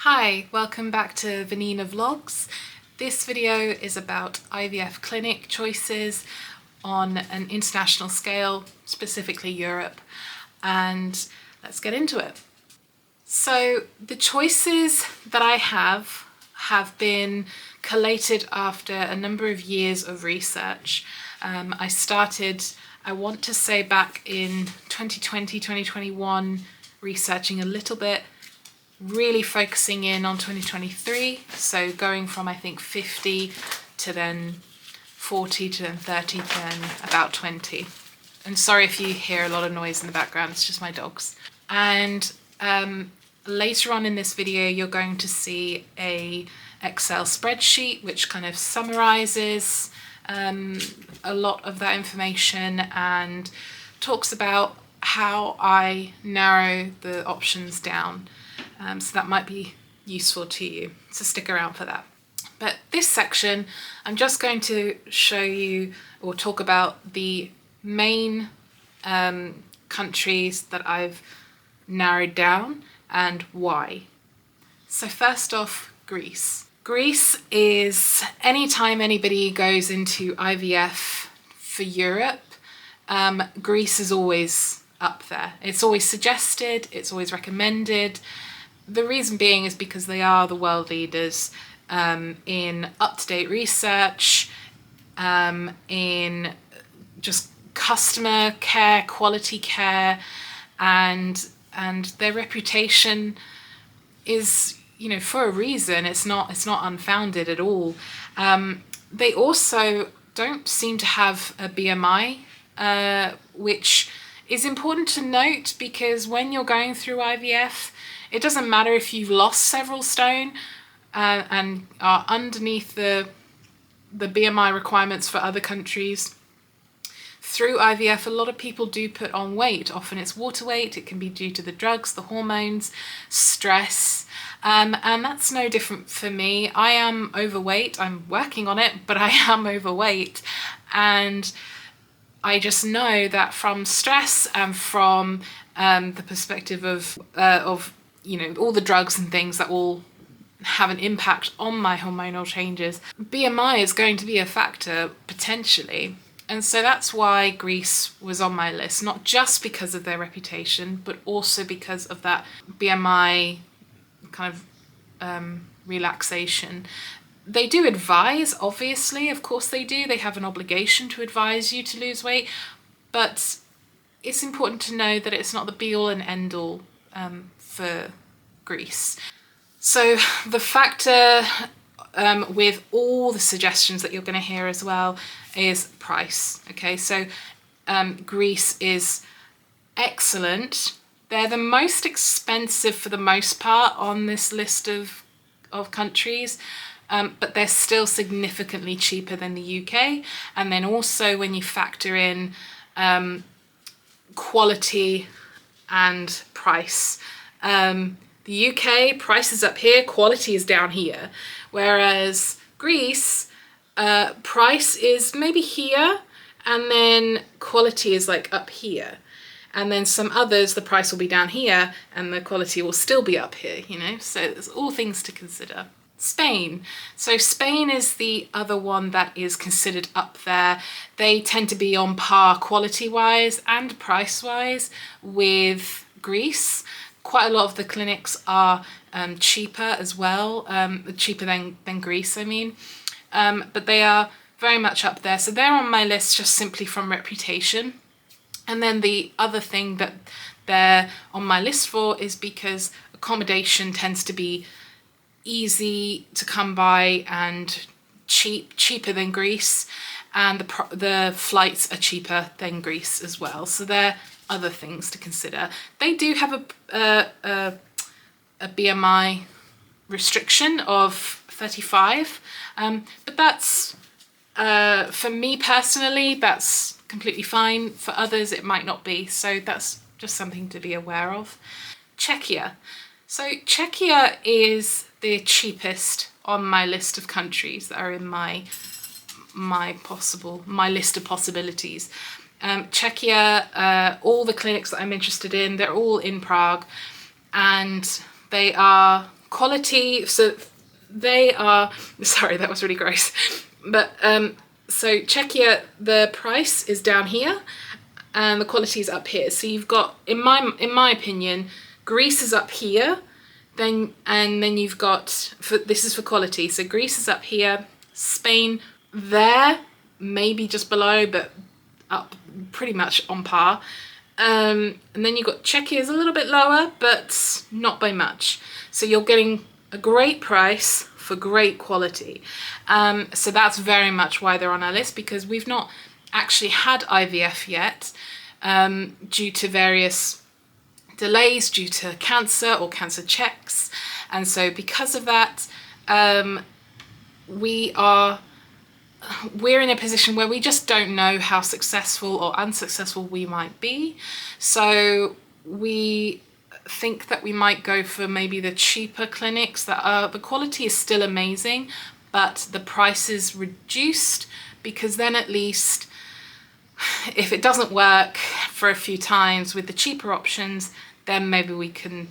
Hi, welcome back to Vanina Vlogs. This video is about IVF clinic choices on an international scale, specifically Europe, and let's get into it. So the choices that I have been collated after a number of years of research. I started, I want to say back in 2020, 2021, researching a little bit, really focusing in on 2023, so going from I think 50 to then 40 to then 30 to then about 20. And sorry if you hear a lot of noise in the background, it's just my dogs. And later on in this video you're going to see a Excel spreadsheet which kind of summarizes a lot of that information and talks about how I narrow the options down. So that might be useful to you, so stick around for that. But this section, I'm just going to show you or talk about the main countries that I've narrowed down and why. So first off, Greece. Greece is, anytime anybody goes into IVF for Europe, Greece is always up there. It's always suggested, it's always recommended. The reason being is because they are the world leaders in up-to-date research, in just customer care, quality care, and their reputation is, you know, for a reason. It's not unfounded at all. They also don't seem to have a BMI, which is important to note because when you're going through IVF, it doesn't matter if you've lost several stone and are underneath the BMI requirements for other countries. Through IVF, a lot of people do put on weight. Often it's water weight. It can be due to the drugs, the hormones, stress, and that's no different for me. I am overweight. I'm working on it, but I am overweight, and I just know that from stress and from the perspective of you know, all the drugs and things that will have an impact on my hormonal changes, BMI is going to be a factor potentially. And so that's why Greece was on my list, not just because of their reputation, but also because of that BMI kind of relaxation. They do advise, obviously, of course they do. They have an obligation to advise you to lose weight, but it's important to know that it's not the be-all and end-all for Greece. So the factor with all the suggestions that you're going to hear as well is price. Okay, so Greece is excellent. They're the most expensive for the most part on this list of countries. But they're still significantly cheaper than the UK. And then also when you factor in quality and price. The UK, price is up here, quality is down here. Whereas Greece, price is maybe here, and then quality is like up here. And then some others, the price will be down here, and the quality will still be up here, you know? So there's all things to consider. Spain. So Spain is the other one that is considered up there. They tend to be on par quality-wise and price-wise with Greece. Quite a lot of the clinics are cheaper as well, cheaper than Greece, I mean. But they are very much up there. So they're on my list just simply from reputation. And then the other thing that they're on my list for is because accommodation tends to be easy to come by and cheaper than Greece, and the flights are cheaper than Greece as well. So they're other things to consider. They do have a BMI restriction of 35, but that's for me personally, that's completely fine. For others it might not be, so that's just something to be aware of. Czechia. So Czechia is the cheapest on my list of countries that are in my list of possibilities. Czechia, all the clinics that I'm interested in, they're all in Prague, and they are quality, so they are, sorry, that was really gross, but so Czechia, the price is down here and the quality is up here. So you've got, in my opinion, Greece is up here, then you've got, this is for quality, so Greece is up here, Spain there, maybe just below, but up pretty much on par. And then you've got Czechia is a little bit lower, but not by much. So you're getting a great price for great quality. So that's very much why they're on our list, because we've not actually had IVF yet, due to various delays, due to cancer or cancer checks. And so because of that, we're in a position where we just don't know how successful or unsuccessful we might be. So we think that we might go for maybe the cheaper clinics that are, the quality is still amazing, but the price is reduced, because then at least if it doesn't work for a few times with the cheaper options, then maybe we can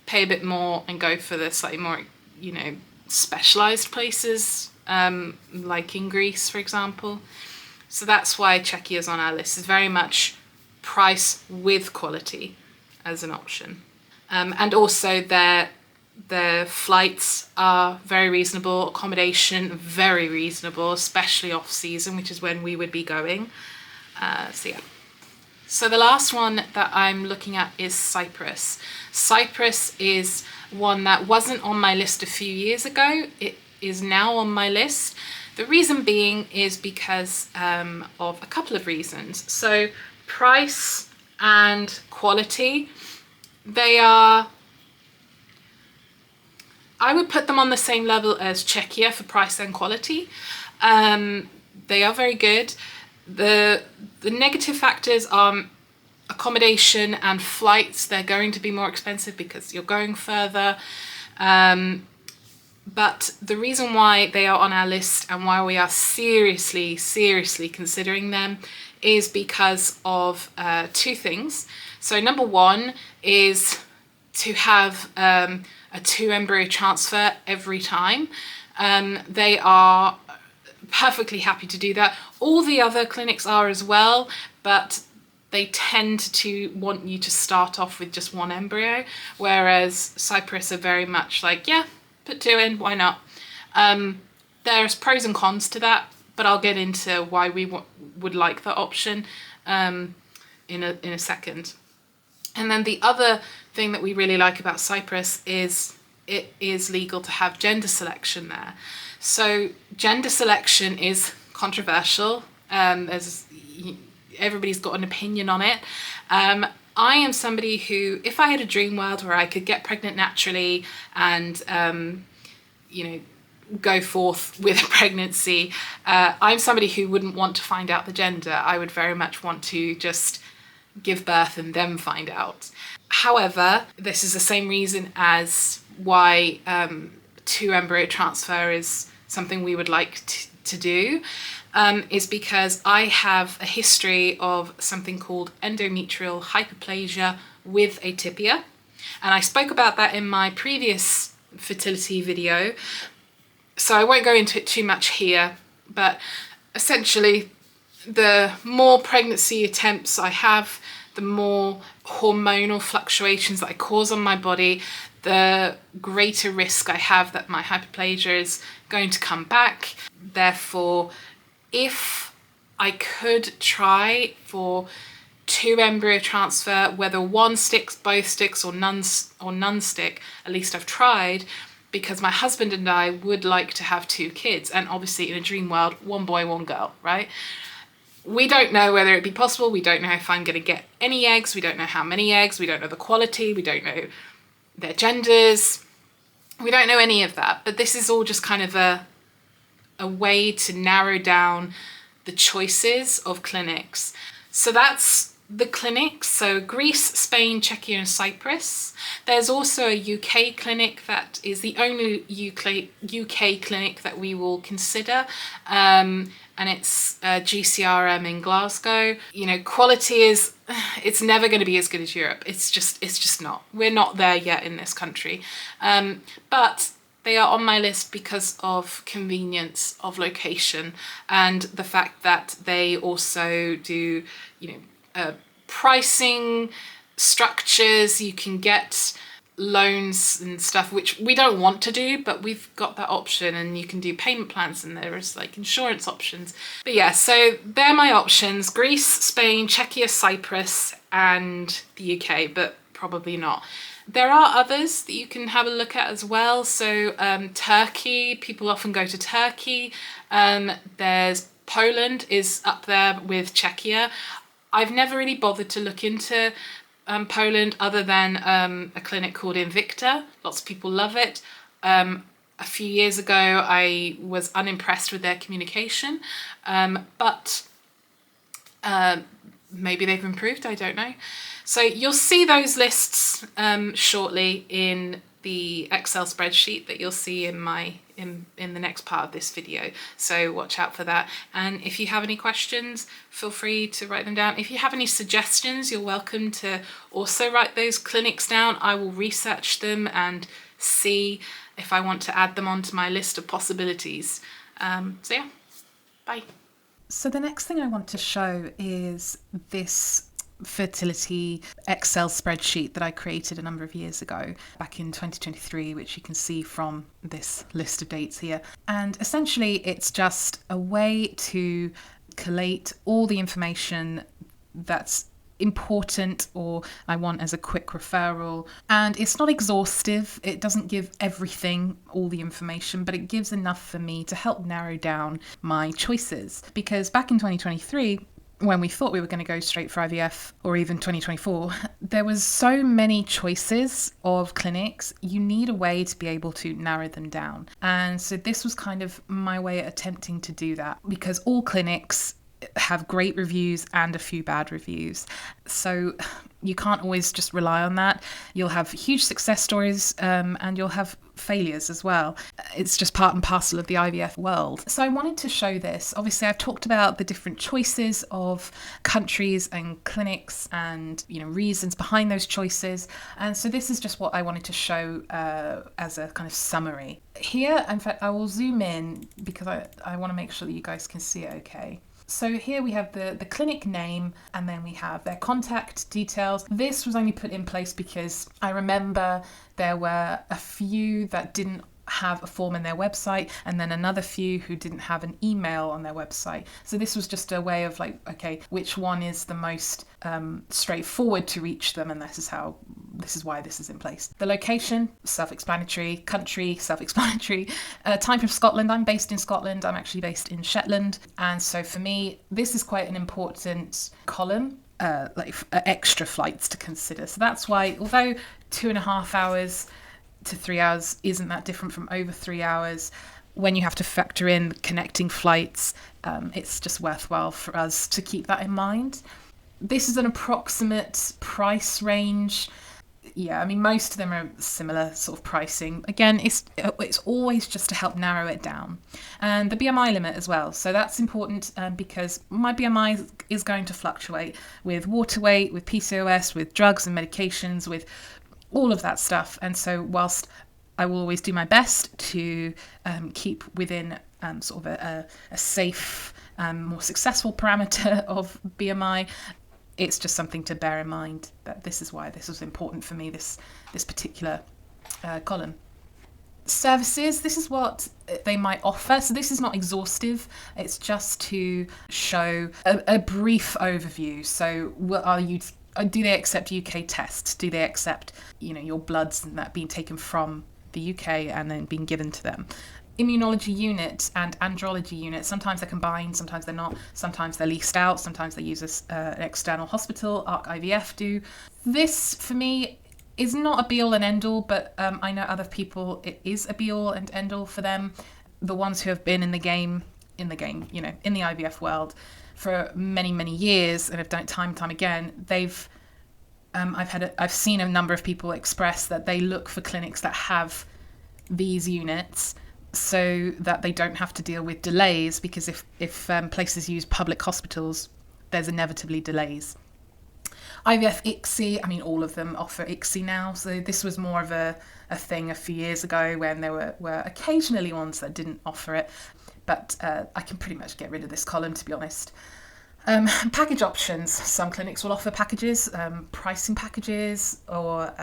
pay a bit more and go for the slightly more, you know, specialized places, like in Greece, for example. So that's why Czechia is on our list. It's very much price with quality as an option. And also their flights are very reasonable, accommodation very reasonable, especially off season, which is when we would be going. So yeah. So the last one that I'm looking at is Cyprus. Cyprus is one that wasn't on my list a few years ago. It is now on my list. The reason being is because of a couple of reasons. So price and quality, they are, I would put them on the same level as Czechia for price and quality. They are very good. The negative factors are accommodation and flights. They're going to be more expensive because you're going further. But the reason why they are on our list and why we are seriously considering them is because of two things. So number one is to have a 2 embryo transfer every time. They are perfectly happy to do that. All the other clinics are as well, but they tend to want you to start off with just 1 embryo, whereas Cyprus are very much like, yeah, put 2 in, why not? There's pros and cons to that, but I'll get into why we would like that option in a second. And then the other thing that we really like about Cyprus is it is legal to have gender selection there. So gender selection is controversial. Everybody's got an opinion on it. I am somebody who, if I had a dream world where I could get pregnant naturally and, you know, go forth with a pregnancy, I'm somebody who wouldn't want to find out the gender. I would very much want to just give birth and then find out. However, this is the same reason as why 2 embryo transfer is something we would like to do, is because I have a history of something called endometrial hyperplasia with atypia. And I spoke about that in my previous fertility video, so I won't go into it too much here, but essentially the more pregnancy attempts I have, the more hormonal fluctuations that I cause on my body, the greater risk I have that my hyperplasia is going to come back. Therefore, if I could try for 2 embryo transfer, whether one sticks, both sticks, or none stick, at least I've tried, because my husband and I would like to have 2 kids, and obviously in a dream world, 1 boy, 1 girl, right? We don't know whether it'd be possible. We don't know if I'm going to get any eggs. We don't know how many eggs. We don't know the quality. We don't know their genders. We don't know any of that. But this is all just kind of a way to narrow down the choices of clinics. So that's the clinics, so Greece, Spain, Czechia and Cyprus. There's also a UK clinic that is the only UK clinic that we will consider, and it's GCRM in Glasgow. You know, quality is, it's never going to be as good as Europe. It's just not. We're not there yet in this country. But they are on my list because of convenience of location and the fact that they also do, pricing structures. You can get loans and stuff, which we don't want to do, but we've got that option, and you can do payment plans and there's like insurance options. But yeah, so they're my options: Greece, Spain, Czechia, Cyprus and the UK, but probably not. There are others that you can have a look at as well. So Turkey, people often go to Turkey. There's Poland is up there with Czechia. I've never really bothered to look into Poland other than a clinic called Invicta. Lots of people love it. A few years ago, I was unimpressed with their communication, but maybe they've improved, I don't know. So you'll see those lists shortly in the Excel spreadsheet that you'll see in the next part of this video. So watch out for that. And if you have any questions, feel free to write them down. If you have any suggestions, you're welcome to also write those clinics down. I will research them and see if I want to add them onto my list of possibilities. So yeah, bye. So the next thing I want to show is this fertility Excel spreadsheet that I created a number of years ago, back in 2023, which you can see from this list of dates here. And essentially it's just a way to collate all the information that's important or I want as a quick referral. And it's not exhaustive. It doesn't give everything, all the information, but it gives enough for me to help narrow down my choices. Because back in 2023, when we thought we were going to go straight for IVF, or even 2024, there was so many choices of clinics. You need a way to be able to narrow them down. And so this was kind of my way at attempting to do that, because all clinics have great reviews and a few bad reviews. So you can't always just rely on that. You'll have huge success stories and you'll have failures as well. It's just part and parcel of the IVF world. So I wanted to show this. Obviously, I've talked about the different choices of countries and clinics and reasons behind those choices. And so this is just what I wanted to show as a kind of summary. Here, in fact, I will zoom in because I want to make sure that you guys can see it okay. So here we have the clinic name, and then we have their contact details. This was only put in place because I remember there were a few that didn't have a form in their website, and then another few who didn't have an email on their website. So this was just a way of like, okay, which one is the most straightforward to reach them, and this is why this is in place. The location, self-explanatory. Country, self-explanatory. Time from Scotland. I'm based in Scotland. I'm actually based in Shetland, and so for me, this is quite an important column. Extra flights to consider. So that's why, although 2.5 hours to 3 hours isn't that different from over 3 hours, when you have to factor in connecting flights, it's just worthwhile for us to keep that in mind. This is an approximate price range. Yeah, I mean, most of them are similar sort of pricing. Again, it's always just to help narrow it down. And the BMI limit as well. So that's important because my BMI is going to fluctuate with water weight, with PCOS, with drugs and medications, with all of that stuff. And so whilst I will always do my best to keep within sort of a safe, more successful parameter of BMI, it's just something to bear in mind that this is why this was important for me, this particular column. Services, this is what they might offer. So this is not exhaustive. It's just to show a brief overview. So do they accept UK tests? Do they accept, your bloods and that being taken from the UK and then being given to them? Immunology unit and andrology unit, sometimes they're combined, sometimes they're not, sometimes they're leased out, sometimes they use an external hospital, ARC IVF do. This, for me, is not a be-all and end-all, but I know other people, it is a be-all and end-all for them. The ones who have been in the game, in the IVF world, for many years and have done it time and time again, they've I've seen a number of people express that they look for clinics that have these units so that they don't have to deal with delays, because if places use public hospitals, there's inevitably delays. IVF ICSI, I mean, all of them offer ICSI now, so this was more of a thing a few years ago when there were occasionally ones that didn't offer it, but I can pretty much get rid of this column, to be honest. Package options. Some clinics will offer packages, pricing packages, or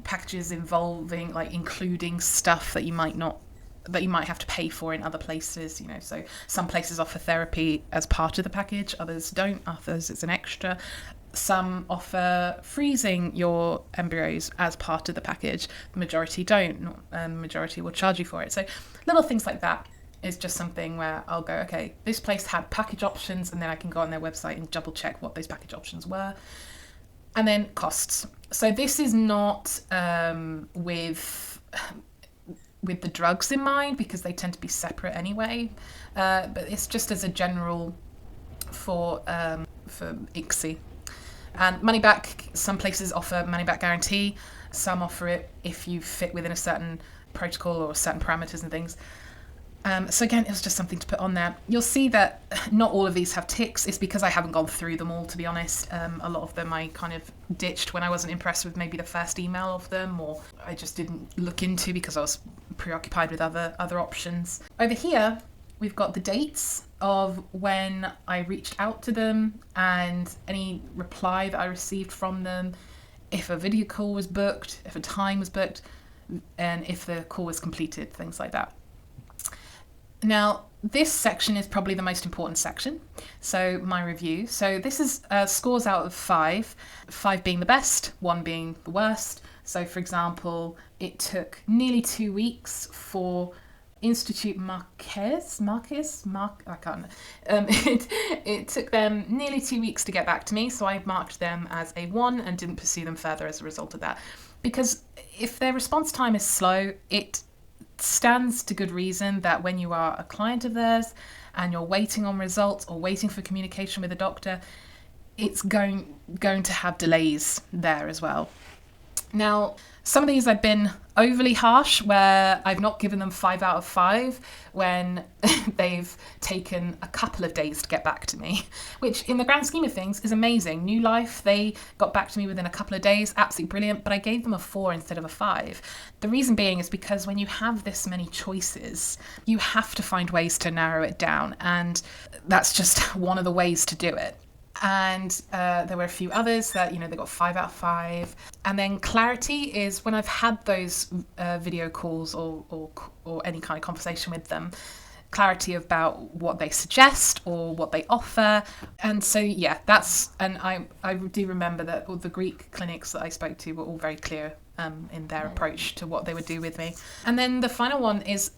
packages involving, like, including stuff that you might have to pay for in other places, you know. So some places offer therapy as part of the package, others don't, others it's an extra. Some offer freezing your embryos as part of the package. The majority don't. Majority will charge you for it. So little things like that is just something where I'll go, okay, this place had package options, and then I can go on their website and double check what those package options were. And then costs. So this is not with the drugs in mind, because they tend to be separate anyway, but it's just as a general for ICSI. And money back, some places offer money back guarantee, some offer it if you fit within a certain protocol or certain parameters and things. So again, it was just something to put on there. You'll see that not all of these have ticks. It's because I haven't gone through them all, to be honest. A lot of them I kind of ditched when I wasn't impressed with maybe the first email of them, or I just didn't look into because I was preoccupied with other options. Over here, we've got the dates of when I reached out to them and any reply that I received from them, if a video call was booked, if a time was booked, and if the call was completed, things like that. Now, this section is probably the most important section, so my review. So this is scores out of 5, 5 being the best, 1 being the worst. So, for example, it took nearly 2 weeks for Institute Marquez, I can't. It took them nearly 2 weeks to get back to me, so I marked them as a 1 and didn't pursue them further as a result of that. Because if their response time is slow, it stands to good reason that when you are a client of theirs and you're waiting on results or waiting for communication with a doctor, it's going to have delays there as well. Now, some of these I've been overly harsh, where I've not given them 5 out of 5 when they've taken a couple of days to get back to me, which in the grand scheme of things is amazing. New Life, they got back to me within a couple of days, absolutely brilliant, but I gave them a 4 instead of a 5. The reason being is because when you have this many choices, you have to find ways to narrow it down, and that's just one of the ways to do it. And there were a few others that, you know, they got 5 out of 5. And then clarity is when I've had those video calls or any kind of conversation with them, clarity about what they suggest or what they offer. And so, yeah, and I do remember that all the Greek clinics that I spoke to were all very clear in their approach to what they would do with me. And then the final one is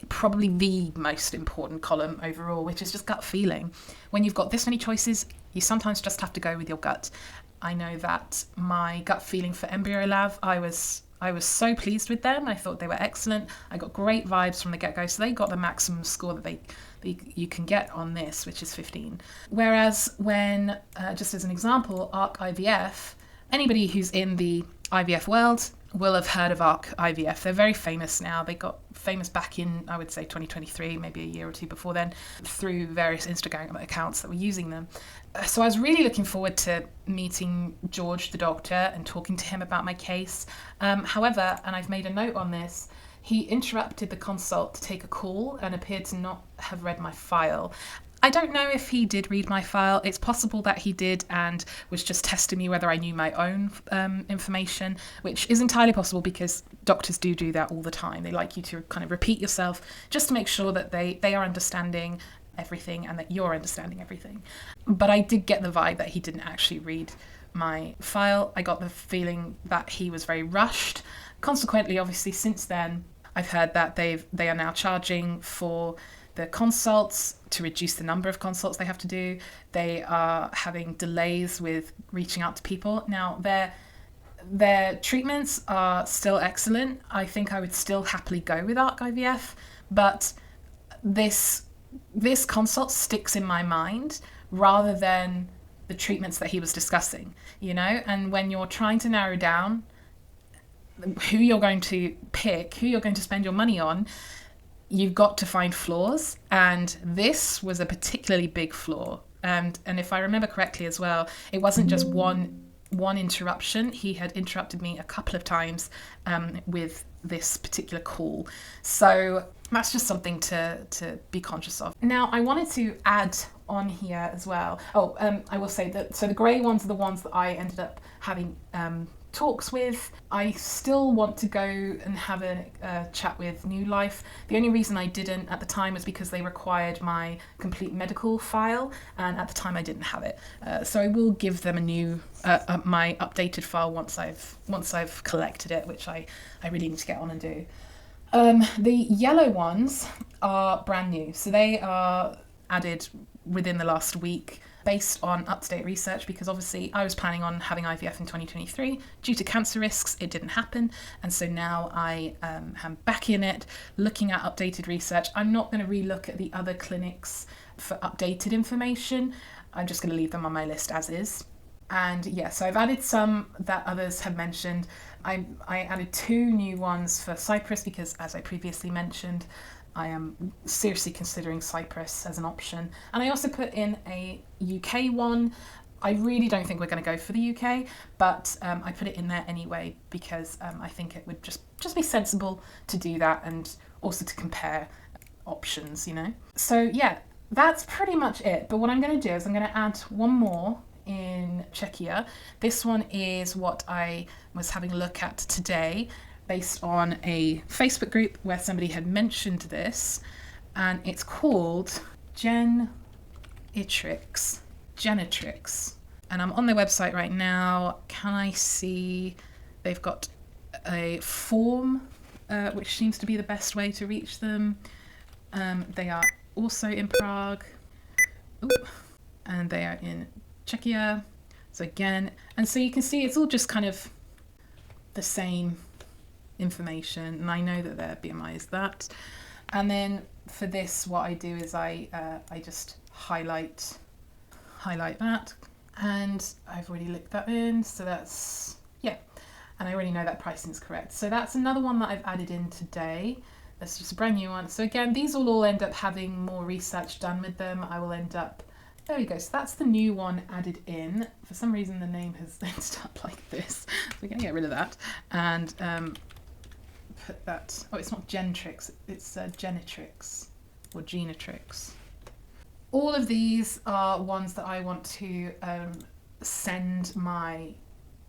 probably the most important column overall, which is just gut feeling. When you've got this many choices, you sometimes just have to go with your gut. I know that my gut feeling for Embryo Lab, I was so pleased with them. I thought they were excellent. I got great vibes from the get-go. So they got the maximum score that you can get on this, which is 15. Whereas when, just as an example, ARC IVF, anybody who's in the IVF world will have heard of ARC IVF. They're very famous now. They got famous back in, I would say, 2023, maybe a year or two before then, through various Instagram accounts that were using them. So I was really looking forward to meeting George, the doctor, and talking to him about my case. However, and I've made a note on this, he interrupted the consult to take a call and appeared to not have read my file. I don't know if he did read my file. It's possible that he did and was just testing me whether I knew my own information, which is entirely possible because doctors do that all the time. They like you to kind of repeat yourself just to make sure that they are understanding everything and that you're understanding everything. But I did get the vibe that he didn't actually read my file. I got the feeling that he was very rushed. Consequently, obviously, since then, I've heard that they are now charging for the consults to reduce the number of consults they have to do. They are having delays with reaching out to people. Now, their treatments are still excellent. I think I would still happily go with ARC IVF, but this this consult sticks in my mind rather than the treatments that he was discussing, you know? And when you're trying to narrow down who you're going to pick, who you're going to spend your money on, you've got to find flaws. And this was a particularly big flaw. And if I remember correctly as well, it wasn't just one interruption. He had interrupted me a couple of times with this particular call. So that's just something to be conscious of. Now, I wanted to add on here as well. I will say that, so the grey ones are the ones that I ended up having talks with. I still want to go and have a chat with New Life. The only reason I didn't at the time was because they required my complete medical file, and at the time I didn't have it. So I will give them a new my updated file once I've collected it, which I really need to get on and do. The yellow ones are brand new, so they are added within the last week based on up-to-date research, because obviously I was planning on having IVF in 2023. Due to cancer risks, it didn't happen, and so now I am back in it, looking at updated research. I'm not going to re-look at the other clinics for updated information. I'm just going to leave them on my list as is. And yeah, so I've added some that others have mentioned. I added 2 new ones for Cyprus because, as I previously mentioned, I am seriously considering Cyprus as an option. And I also put in a UK one. I really don't think we're going to go for the UK, but I put it in there anyway because I think it would just be sensible to do that, and also to compare options, you know. So yeah, that's pretty much it. But what I'm going to do is I'm going to add one more in Czechia. This one is what I was having a look at today, based on a Facebook group where somebody had mentioned this, and it's called Genetrix. And I'm on their website right now. Can I see they've got a form, which seems to be the best way to reach them. They are also in Prague. And they are in Czechia. So again, and so you can see it's all just kind of the same information, and I know that their BMI is that. And then for this, what I do is I just highlight that, and I've already looked that in, so that's, yeah, and I already know that pricing is correct. So that's another one that I've added in today. That's just a brand new one. So again, these will all end up having more research done with them. I will end up, there we go. So that's the new one added in. For some reason, the name has ended up like this. We're going to get rid of that. And put that, it's not Gentrix, it's Genetrix or Genetrix. All of these are ones that I want to send my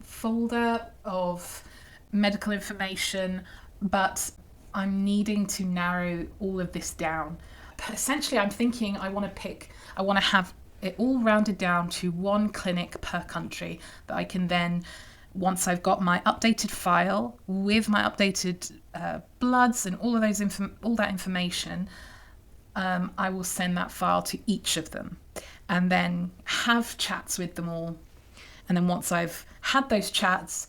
folder of medical information, but I'm needing to narrow all of this down. Essentially, I'm thinking I want to have it all rounded down to one clinic per country that I can then, once I've got my updated file with my updated bloods and all of those all that information, I will send that file to each of them and then have chats with them all. And then once I've had those chats,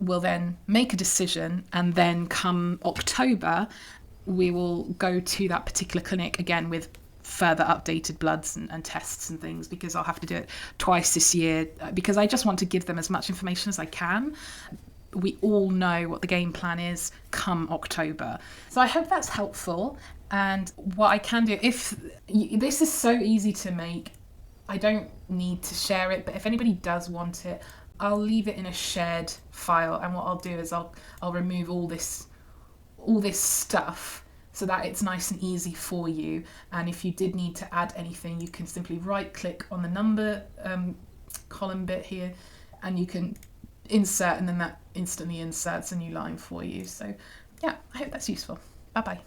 we'll then make a decision, and then come October, we will go to that particular clinic again with further updated bloods and tests and things, because I'll have to do it twice this year, because I just want to give them as much information as I can. We all know what the game plan is come October. So I hope that's helpful. And what I can do, if this is so easy to make, I don't need to share it, but if anybody does want it, I'll leave it in a shared file, and what I'll do is I'll remove all this stuff so that it's nice and easy for you. And if you did need to add anything, you can simply right click on the number column bit here, and you can insert, and then that instantly inserts a new line for you. So yeah, I hope that's useful. Bye bye.